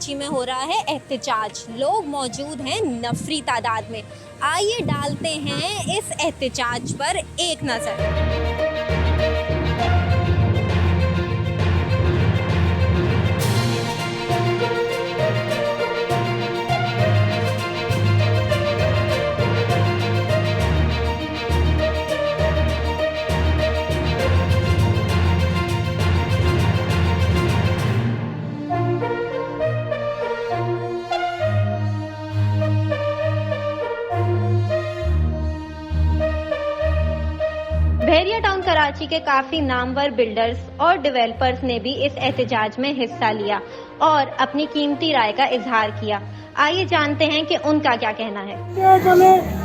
कराची में हो रहा है एहतजाज। लोग मौजूद हैं नफरी तादाद में। आइए डालते हैं इस एहतजाज पर एक नज़र। बहरिया टाउन कराची के काफी नामवर बिल्डर्स और डेवलपर्स ने भी इस एहतजाज में हिस्सा लिया और अपनी कीमती राय का इजहार किया। आइए जानते हैं कि उनका क्या कहना है।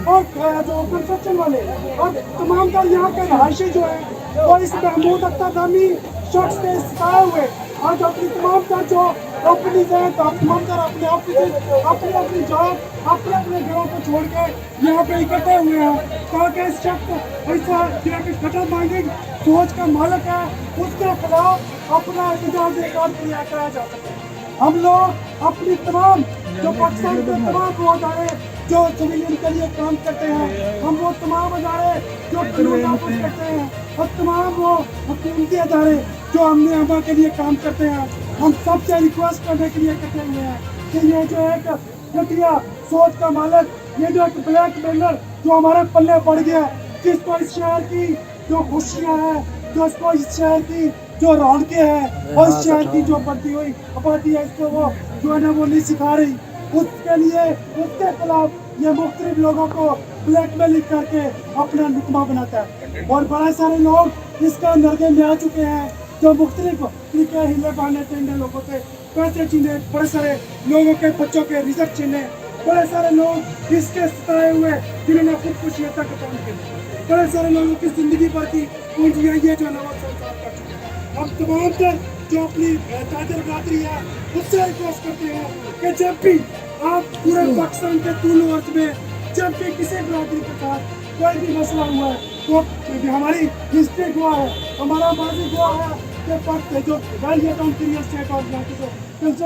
और जो कंस्ट्रक्शन वाले और तमाम का यहाँ के रहायशी जो है वो इस महमूद अख्तर नामी शख्स से सताए हुए आज अपनी तमाम का जो प्रॉपर्टीज है तो तमाम का अपने ऑफिस अपनी अपनी जॉब अपने अपने घरों को छोड़ के यहाँ पे इकट्ठे हुए हैं ताकि इस शख्स ऐसा कटर माइंडेड सोच का मालिक है उसके खिलाफ अपना एहतजाज कराया जा सके। हम लोग अपनी तमाम जो पाकिस्तान के तमाम वो अदारे जो सिविलियन के लिए काम करते हैं हम वो तमाम अदारे जो कानून नाफिज करते हैं और तमाम वो हुकूमती अदारे जो हमने अमा के लिए काम करते हैं हम सबसे रिक्वेस्ट करने के लिए इकट्ठे हुए हैं कि ये जो एक घटिया सोच का मालिक ये जो एक ब्लैक मेलर जो हमारे पल्ले पड़ गया जिसको इस शहर की जो खुशियाँ हैं जो इसको इस शहर की जो रौनकें हैं और इस शहर की जो बढ़ती हुई आबादी है इसको वो जो है ना वो नहीं सिखा रही उसके लिए उसके खिलाफ ये मुख्तलिफ लोगों को ब्लैकमेलिंग करके अपना नुकमा बनाता है और बड़े सारे लोग इसका नरगे में आ चुके हैं जो मुख्तलिफ तरीके हीले बहाने टेंडे लोगों से पैसे छीने बड़े सारे लोगों के बच्चों के रिजल्ट छीने बड़े सारे लोग इसके सताए हुए जिन्होंने खुदकुशियां तक काम की बड़े सारे लोगों की जिंदगी भर की पूंजियां ये जो नवाज सरकार कर चुके हैं। हम तमाम तक जो अपनी ताजर बरादरी है उससे रिक्वेस्ट करते हैं कि जब भी आप पूरे पाकिस्तान के तूल अर्थ में जब भी किसी बरादरी के साथ कोई भी मसला हुआ है तो हमारी हिस्ट्री हुआ है हमारा माजी हुआ है कि जो बहरिया टाउन की रियल स्टेट और